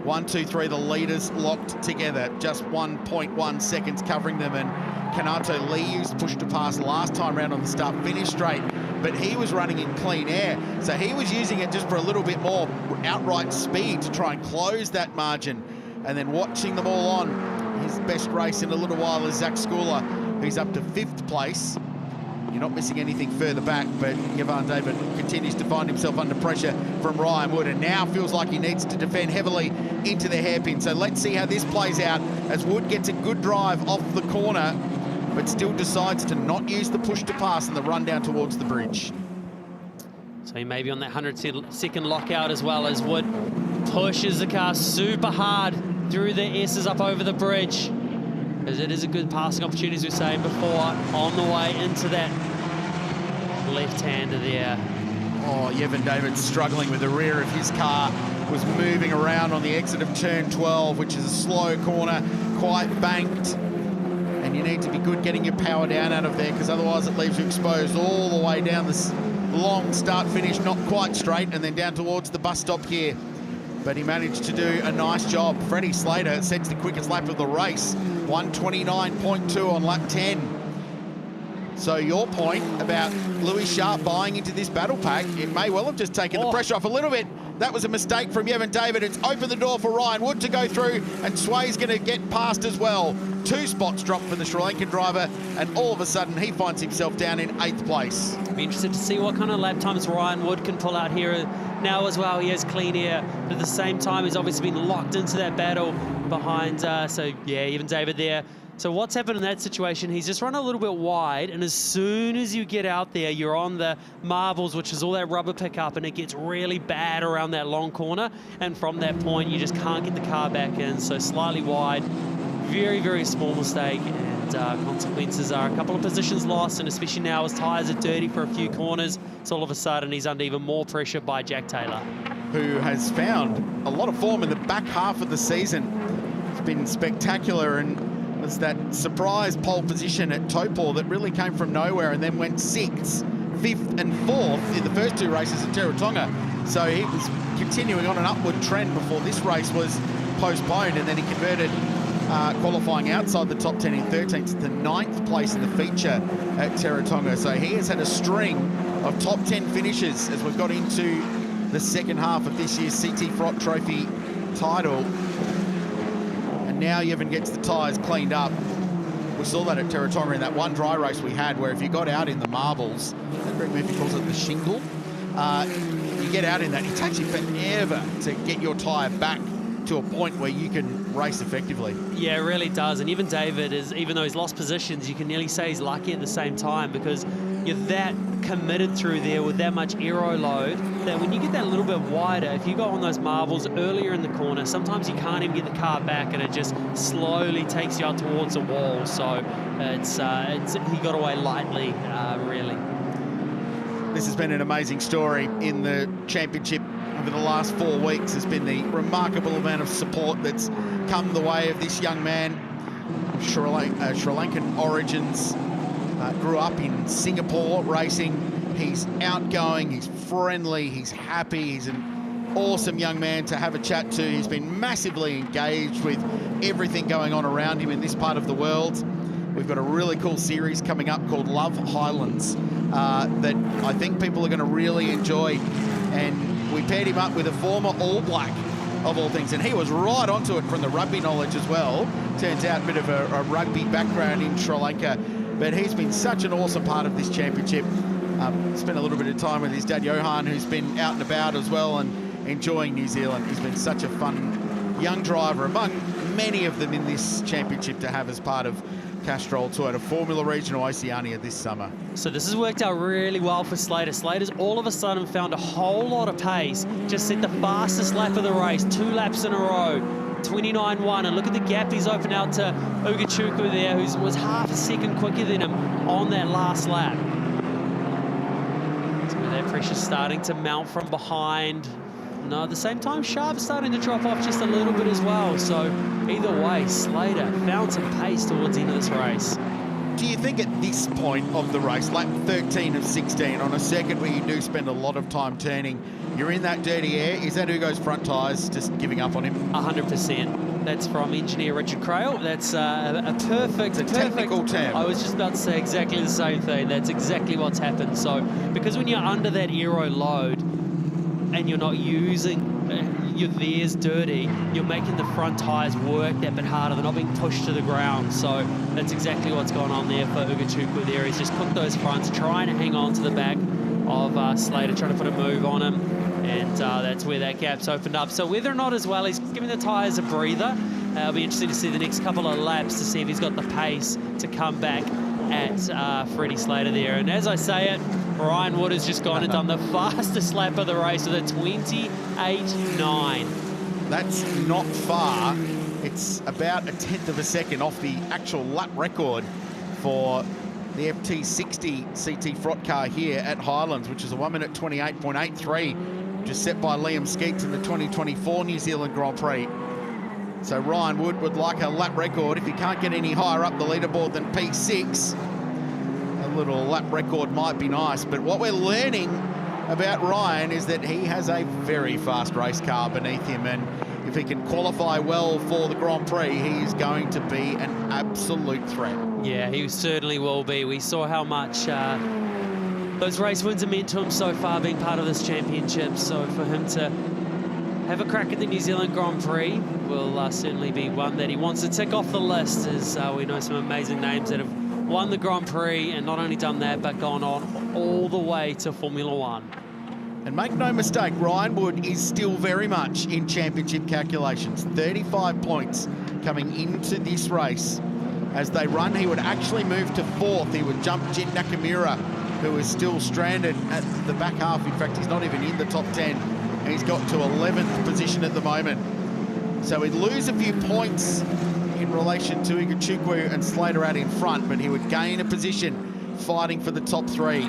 1, 2, 3, the leaders locked together. Just 1.1 seconds covering them, and Kanato Lee used push to pass last time round on the start finish straight, but he was running in clean air, so he was using it just for a little bit more outright speed to try and close that margin. And then watching them all on, his best race in a little while is Zach Schooler, who's up to 5th place. You're not missing anything further back, but Yvonne David continues to find himself under pressure from Ryan Wood, and now feels like he needs to defend heavily into the hairpin. So let's see how this plays out as Wood gets a good drive off the corner, but still decides to not use the push to pass in the run down towards the bridge. So he may be on that 100-second lockout as well, as Wood pushes the car super hard through the S's up over the bridge, as it is a good passing opportunity, as we were saying before, on the way into that left-hander there. Oh, Yevon David struggling with the rear of his car, was moving around on the exit of turn 12, which is a slow corner, quite banked. And you need to be good getting your power down out of there, because otherwise it leaves you exposed all the way down this long start-finish, not quite straight, and then down towards the bus stop here. But he managed to do a nice job. Freddy Slater sets the quickest lap of the race, 1:29.2 on lap 10. So your point about Louis Sharp buying into this battle pack, it may well have just taken the pressure off a little bit. That was a mistake from Yevon David. It's opened the door for Ryan Wood to go through, and Sway's going to get past as well. 2 spots dropped for the Sri Lankan driver, and all of a sudden he finds himself down in 8th place. Be interested to see what kind of lap times Ryan Wood can pull out here now as well. He has clean air, but at the same time he's obviously been locked into that battle behind, so yeah, Yevon David there. So what's happened in that situation, he's just run a little bit wide, and as soon as you get out there, you're on the marbles, which is all that rubber pickup, and it gets really bad around that long corner, and from that point, you just can't get the car back in. So slightly wide, very, very small mistake, and consequences are a couple of positions lost, and especially now as tyres are dirty for a few corners, so all of a sudden he's under even more pressure by Jack Taylor. who has found a lot of form in the back half of the season. It's been spectacular, and was that surprise pole position at Topor that really came from nowhere and then went 6th, 5th and 4th in the first 2 races at Teretonga. So he was continuing on an upward trend before this race was postponed, and then he converted qualifying outside the top 10 in 13th to 9th place in the feature at Teretonga. So he has had a string of top 10 finishes as we've got into the second half of this year's CTFROT Trophy title. And now Yevon gets the tyres cleaned up. We saw that at Teretonga in that one dry race we had, where if you got out in the marbles, Greg Murphy calls it the shingle, you get out in that, it takes you forever to get your tyre back to a point where you can race effectively. Yeah, it really does. And even David is, even though he's lost positions, you can nearly say he's lucky at the same time, because you're that committed through there with that much aero load that when you get that little bit wider, if you go on those marbles earlier in the corner, sometimes you can't even get the car back, and it just slowly takes you out towards the wall. So he got away lightly, really. This has been an amazing story in the championship over the last 4 weeks. Has been the remarkable amount of support that's come the way of this young man, Sri Lankan origins, grew up in Singapore racing. He's outgoing, he's friendly, he's happy, he's an awesome young man to have a chat to. He's been massively engaged with everything going on around him in this part of the world. We've got a really cool series coming up called Love Highlands that I think people are going to really enjoy. And we paired him up with a former All Black, of all things, and he was right onto it from the rugby knowledge as well. Turns out a bit of a rugby background in Sri Lanka, but he's been such an awesome part of this championship. Spent a little bit of time with his dad Johan, who's been out and about as well and enjoying New Zealand. He's been such a fun young driver among many of them in this championship to have as part of Castrol Toyota Formula Regional Oceania this summer. So this has worked out really well for Slater. Slater's all of a sudden found a whole lot of pace, just set the fastest lap of the race, 2 laps in a row, 29.1, and look at the gap he's opened out to Ugachukwu there, who was half a second quicker than him on that last lap. So that pressure's starting to mount from behind. No, at the same time, Sharp's starting to drop off just a little bit as well. So either way, Slater found some pace towards the end of this race. Do you think at this point of the race, lap 13 of 16, on a circuit where you do spend a lot of time turning, you're in that dirty air? Is that Ugo's front tyres just giving up on him? 100%. That's from engineer Richard Crail. That's a perfect... It's a technical term. I was just about to say exactly the same thing. That's exactly what's happened. So, because when you're under that aero load and you're not using... your there's dirty, you're making the front tyres work that bit harder. They're not being pushed to the ground. So that's exactly what's going on there for Ugachukwu there. He's just cooked those fronts, trying to hang on to the back of Slater, trying to put a move on him. And that's where that gap's opened up. So whether or not as well, he's giving the tyres a breather. It'll be interesting to see the next couple of laps to see if he's got the pace to come back at Freddy Slater there. And as I say it, Ryan Wood has just gone and done the fastest lap of the race with a 28.9. That's not far. It's about 1/10 of a second off the actual lap record for the FT60 CTFROT car here at Highlands, which is a 1 minute 28.83, just set by Liam Skeets in the 2024 New Zealand Grand Prix. So Ryan Wood would like a lap record. If he can't get any higher up the leaderboard than P6, a little lap record might be nice. But what we're learning about Ryan is that he has a very fast race car beneath him, and if he can qualify well for the Grand Prix, he is going to be an absolute threat. Yeah, he certainly will be. We saw how much those race wins have meant to him so far, being part of this championship. So for him to have a crack at the New Zealand Grand Prix will certainly be one that he wants to tick off the list, as we know some amazing names that have won the Grand Prix and not only done that, but gone on all the way to Formula One. And make no mistake, Ryan Wood is still very much in championship calculations. 35 points coming into this race. As they run, he would actually move to 4th. He would jump Jin Nakamura, who is still stranded at the back half. In fact, he's not even in the top 10. He's got to 11th position at the moment. So he'd lose a few points in relation to Ugachukwu and Slater out in front, but he would gain a position fighting for the top 3.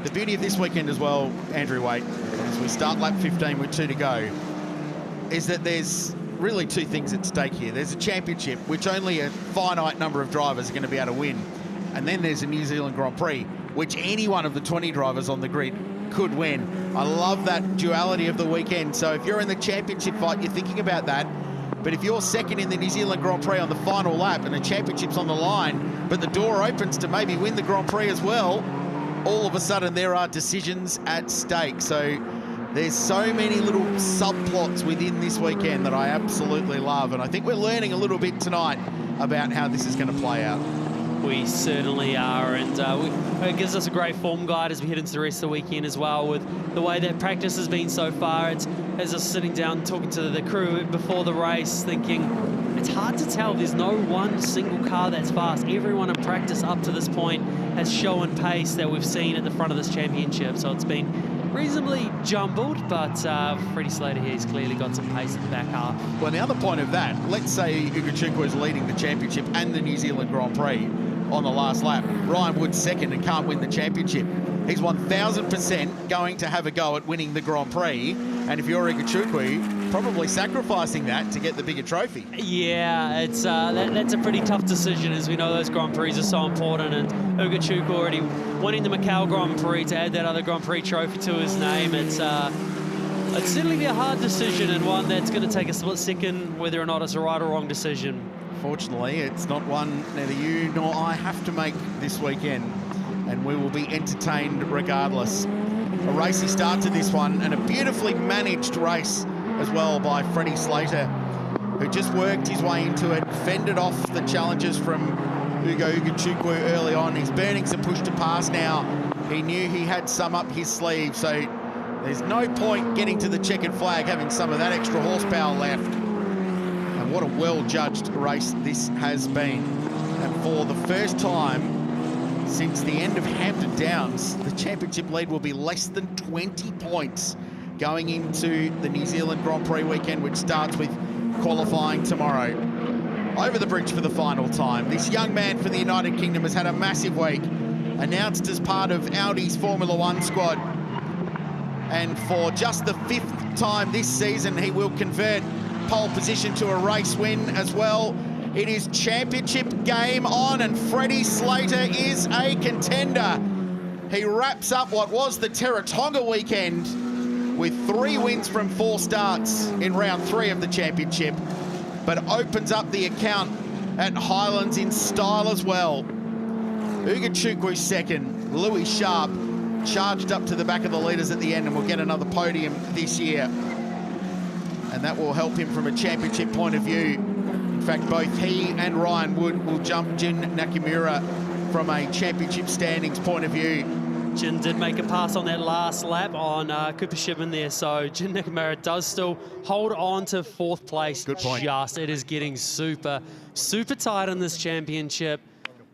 The beauty of this weekend as well, Andrew Waite, as we start lap 15 with 2 to go, is that there's really 2 things at stake here. There's a championship, which only a finite number of drivers are going to be able to win. And then there's a New Zealand Grand Prix, which any one of the 20 drivers on the grid could win. I love that duality of the weekend. So if you're in the championship fight, you're thinking about that. But if you're second in the New Zealand Grand Prix on the final lap and the championship's on the line, but the door opens to maybe win the Grand Prix as well, all of a sudden there are decisions at stake. So there's so many little subplots within this weekend that I absolutely love. And I think we're learning a little bit tonight about how this is going to play out. We certainly are, and it gives us a great form guide as we head into the rest of the weekend as well, with the way that practice has been so far. It's as us sitting down talking to the crew before the race, thinking it's hard to tell. There's no one single car that's fast. Everyone in practice up to this point has shown pace that we've seen at the front of this championship, so it's been reasonably jumbled, but Freddy Slater here has clearly got some pace in the back half. Well, the other point of that, let's say Ugachukwu is leading the championship and the New Zealand Grand Prix on the last lap. Ryan Wood's second and can't win the championship. He's 1,000% going to have a go at winning the Grand Prix, and if you're Ugachukwu, probably sacrificing that to get the bigger trophy. Yeah, it's that's a pretty tough decision, as we know those Grand Prix are so important, and Ugachukwu already winning the Macau Grand Prix to add that other Grand Prix trophy to his name. It's certainly be a hard decision, and one that's going to take a split second whether or not it's a right or wrong decision. Fortunately, it's not one neither you nor I have to make this weekend, and we will be entertained regardless. A racy start to this one, and a beautifully managed race as well by Freddy Slater, who just worked his way into it, fended off the challenges from Ugachukwu early on. He's burning some push to pass now. He knew he had some up his sleeve, so there's no point getting to the checkered flag having some of that extra horsepower left. And what a well-judged race this has been. And for the first time since the end of Hampton Downs, the championship lead will be less than 20 points going into the New Zealand Grand Prix weekend, which starts with qualifying tomorrow. Over the bridge for the final time. This young man from the United Kingdom has had a massive week, announced as part of Audi's Formula One squad. And for just the 5th time this season, he will convert pole position to a race win as well. It is championship game on, and Freddy Slater is a contender. He wraps up what was the Teretonga weekend with 3 wins from 4 starts in round 3 of the championship, but opens up the account at Highlands in style as well. Ugachukwu second, Louis Sharp charged up to the back of the leaders at the end and will get another podium this year. And that will help him from a championship point of view. In fact, both he and Ryan Wood will jump Jin Nakamura from a championship standings point of view. Jin did make a pass on that last lap on Cooper Shipman there, so Jin Nakamura does still hold on to 4th place. Good point. It is getting super, super tight in this championship.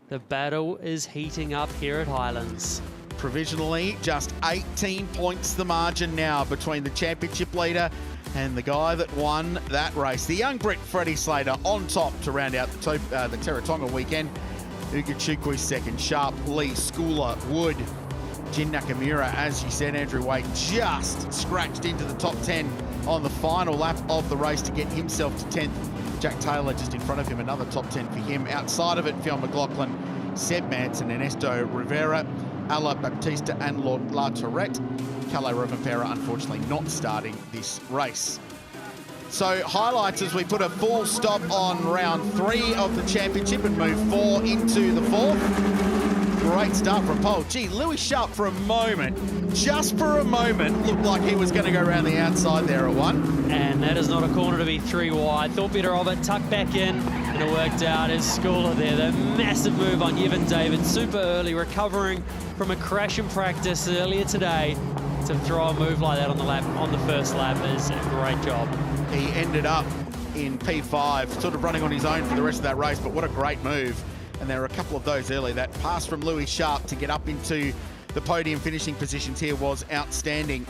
The battle is heating up here at Highlands. Provisionally, just 18 points the margin now between the championship leader and the guy that won that race. The young Brit Freddy Slater on top to round out the Teretonga weekend. Ugachukwu second, Sharp, Lee, Schooler, Wood, Jin Nakamura, as you said, Andrew Waite just scratched into the top 10 on the final lap of the race to get himself to 10th. Jack Taylor just in front of him, another top 10 for him. Outside of it, Phil McLaughlin, Seb Manson, Ernesto Rivera, Ala Baptista and Lord La Tourette. Calais Rovanpera unfortunately not starting this race. So highlights as we put a full stop on round 3 of the championship and move 4 into the 4th. Great start from pole. Gee, Louis Sharp for a moment, just for a moment, looked like he was going to go around the outside there at 1. And that is not a corner to be 3 wide. Thought better of it, tucked back in, and it worked out. His Schooler there, the massive move on Yevon David, super early, recovering from a crash in practice earlier today. To throw a move like that on the lap, on the first lap, is a great job. He ended up in P5, sort of running on his own for the rest of that race, but what a great move. And there were a couple of those early. That pass from Louis Sharp to get up into the podium finishing positions here was outstanding.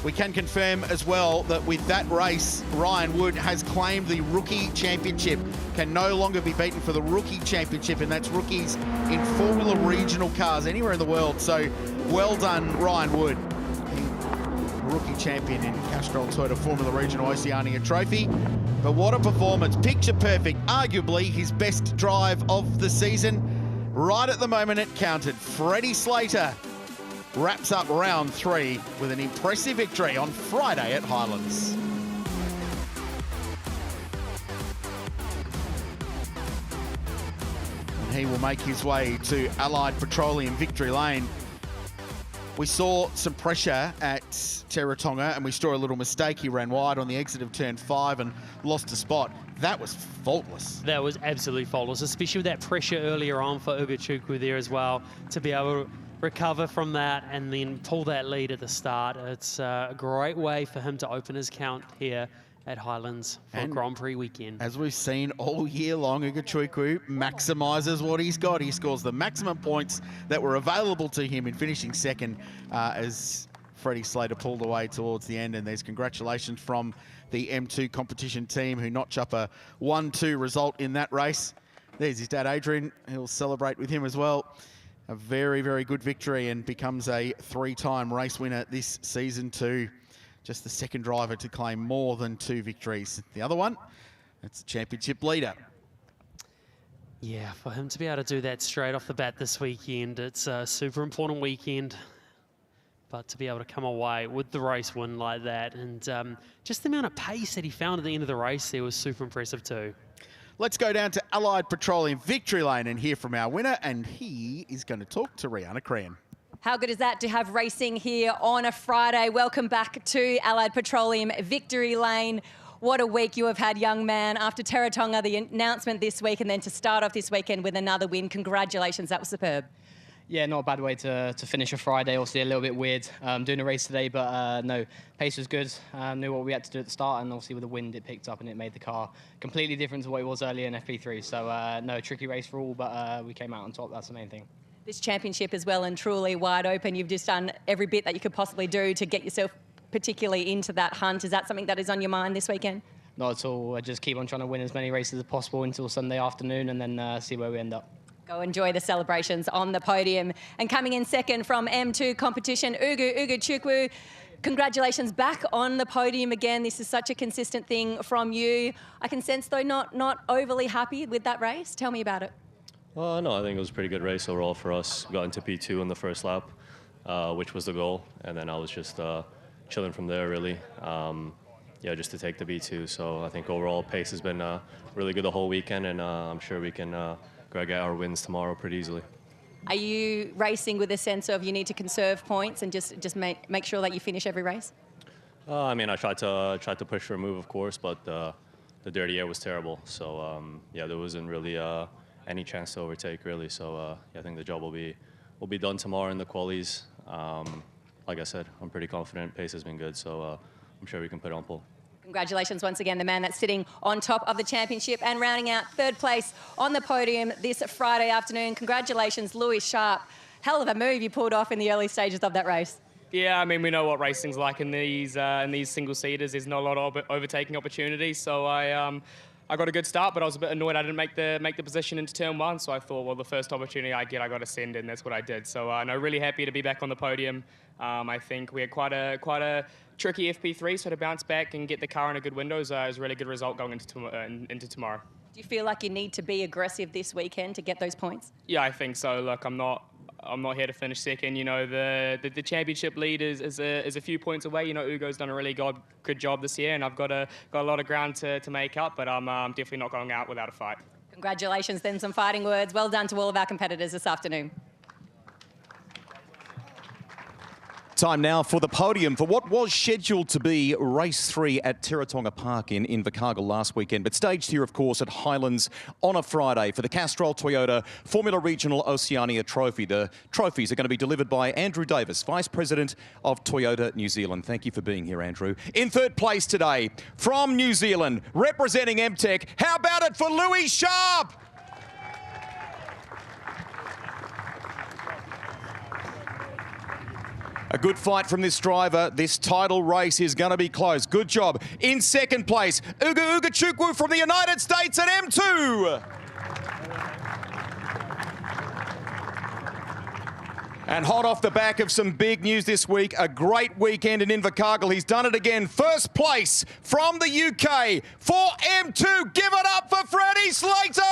We can confirm as well that with that race, Ryan Wood has claimed the rookie championship, can no longer be beaten for the rookie championship, and that's rookies in Formula regional cars anywhere in the world. So well done, Ryan Wood. He rookie champion in Castrol Toyota Formula Regional Oceania Trophy. But what a performance, picture perfect, arguably his best drive of the season. Right at the moment it counted. Freddy Slater wraps up round 3 with an impressive victory on Friday at Highlands. He will make his way to Allied Petroleum Victory Lane. We saw some pressure at Teretonga and we saw a little mistake. He ran wide on the exit of turn 5 and lost a spot. That was faultless. That was absolutely faultless, especially with that pressure earlier on for Ugachukwu there as well, to be able to recover from that and then pull that lead at the start. It's a great way for him to open his count here at Highlands for Grand Prix weekend. As we've seen all year long, Ugachukwu maximises what he's got. He scores the maximum points that were available to him in finishing second as Freddy Slater pulled away towards the end. And there's congratulations from the M2 competition team who notch up a 1-2 result in that race. There's his dad, Adrian. He'll celebrate with him as well. A very, very good victory and becomes a 3-time race winner this season too. Just the second driver to claim more than 2 victories. The other one, that's the championship leader. Yeah, for him to be able to do that straight off the bat this weekend, it's a super important weekend. But to be able to come away with the race win like that, and just the amount of pace that he found at the end of the race there was super impressive too. Let's go down to Allied Petroleum Victory Lane and hear from our winner, and he is going to talk to Rihanna Crean. How good is that to have racing here on a Friday? Welcome back to Allied Petroleum Victory Lane. What a week you have had, young man. After Teretonga, the announcement this week, and then to start off this weekend with another win. Congratulations, that was superb. Yeah, not a bad way to finish a Friday. Obviously a little bit weird doing a race today, but no, pace was good. Knew what we had to do at the start, and obviously with the wind it picked up and it made the car completely different to what it was earlier in FP3. So no, tricky race for all, but we came out on top. That's the main thing. This championship is well and truly wide open. You've just done every bit that you could possibly do to get yourself particularly into that hunt. Is that something that is on your mind this weekend? Not at all. I just keep on trying to win as many races as possible until Sunday afternoon and then see where we end up. Go enjoy the celebrations on the podium. And coming in second from M2 competition, Ugachukwu. Congratulations back on the podium again. This is such a consistent thing from you. I can sense, though, not overly happy with that race. Tell me about it. No, I think it was a pretty good race overall for us. Got into P2 in the first lap, which was the goal. And then I was just chilling from there, really. Yeah, just to take the B2. So I think overall pace has been really good the whole weekend, and I'm sure we can get our wins tomorrow pretty easily. Are you racing with a sense of you need to conserve points and just make sure that you finish every race? I mean, I tried to push for a move, of course, but the dirty air was terrible. So yeah, there wasn't really any chance to overtake, really. So yeah, I think the job will be done tomorrow in the qualies. Like I said, I'm pretty confident. Pace has been good, so I'm sure we can put it on pole. Congratulations once again, the man that's sitting on top of the championship and rounding out third place on the podium this Friday afternoon. Congratulations, Louis Sharp. Hell of a move you pulled off in the early stages of that race. Yeah, I mean, we know what racing's like in these single-seaters. There's not a lot of overtaking opportunities, so I got a good start, but I was a bit annoyed I didn't make the position into turn 1, so I thought, well, the first opportunity I get, I got to send in. That's what I did. So no, really happy to be back on the podium. I think we had quite a tricky FP3, so to bounce back and get the car in a good window is a really good result going into tomorrow. Do you feel like you need to be aggressive this weekend to get those points? Yeah, I think so. Look, I'm not here to finish second. You know, the championship lead is a few points away. You know, Ugo's done a really good job this year, and I've got a lot of ground to make up, but I'm definitely not going out without a fight. Congratulations, then some fighting words. Well done to all of our competitors this afternoon. Time now for the podium for what was scheduled to be race 3 at Teretonga Park in Invercargill last weekend, but staged here, of course, at Highlands on a Friday for the Castrol Toyota Formula Regional Oceania Trophy. The trophies are going to be delivered by Andrew Davis, Vice President of Toyota New Zealand. Thank you for being here, Andrew. In third place today, from New Zealand, representing MTech, how about it for Louis Sharp? A good fight from this driver. This title race is going to be close. Good job. In second place, Ugachukwu from the United States at M2. And hot off the back of some big news this week, a great weekend in Invercargill. He's done it again. First place from the UK for M2. Give it up for Freddy Slater!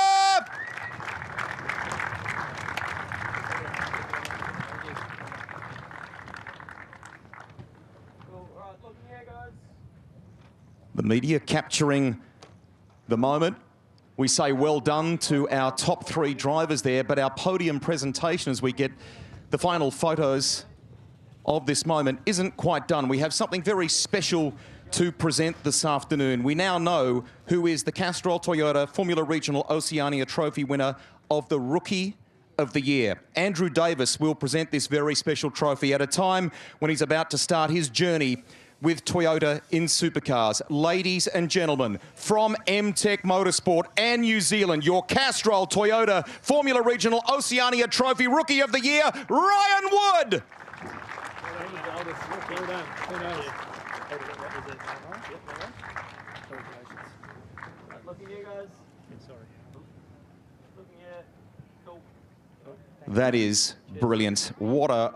The media capturing the moment. We say well done to our top 3 drivers there, but our podium presentation as we get the final photos of this moment isn't quite done. We have something very special to present this afternoon. We now know who is the Castrol Toyota Formula Regional Oceania Trophy winner of the Rookie of the Year. Andrew Davis will present this very special trophy at a time when he's about to start his journey with Toyota in supercars. Ladies and gentlemen, from M-Tech Motorsport and New Zealand, your Castrol Toyota Formula Regional Oceania Trophy Rookie of the Year, Ryan Wood. That is brilliant. What a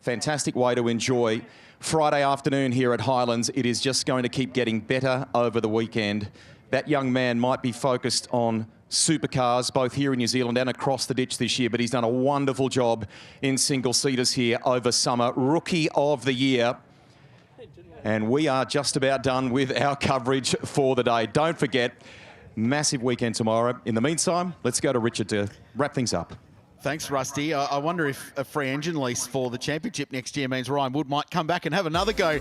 fantastic way to enjoy Friday afternoon here at Highlands. It is just going to keep getting better over the weekend. That young man might be focused on supercars, both here in New Zealand and across the ditch this year, but he's done a wonderful job in single-seaters here over summer. Rookie of the Year. And we are just about done with our coverage for the day. Don't forget, massive weekend tomorrow. In the meantime, let's go to Richard to wrap things up. Thanks, Rusty. I wonder if a free engine lease for the championship next year means Ryan Wood might come back and have another go.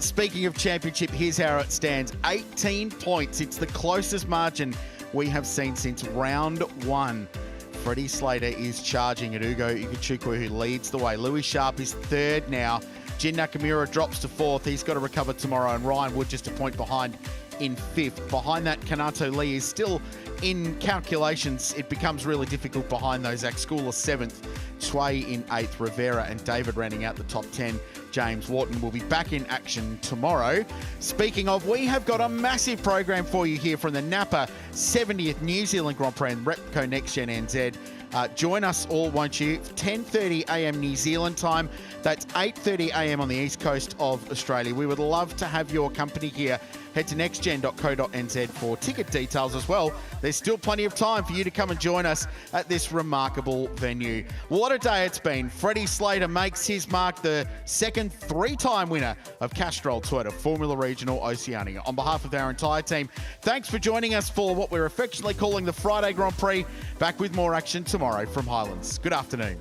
Speaking of championship, here's how it stands. 18 points. It's the closest margin we have seen since round 1. Freddy Slater is charging at Ugo Ikuchukwu, who leads the way. Louis Sharp is 3rd now. Jin Nakamura drops to 4th. He's got to recover tomorrow. And Ryan Wood just a point behind in 5th. Behind that, Kanato Lee is still in calculations. It becomes really difficult behind those. Zach Schooler 7th, Sway in 8th, Rivera and David rounding out the top 10. James Wharton will be back in action tomorrow. Speaking of, we have got a massive program for you here from the Napa 70th New Zealand Grand Prix and Repco Next Gen NZ. Join us all, won't you? 10:30 a.m. New Zealand time. That's 8:30 a.m. on the east coast of Australia. We would love to have your company here. Head to nextgen.co.nz for ticket details as well. There's still plenty of time for you to come and join us at this remarkable venue. What a day it's been. Freddy Slater makes his mark, the second 3-time winner of Castrol Toyota Formula Regional Oceania. On behalf of our entire team, thanks for joining us for what we're affectionately calling the Friday Grand Prix. Back with more action tomorrow from Highlands. Good afternoon.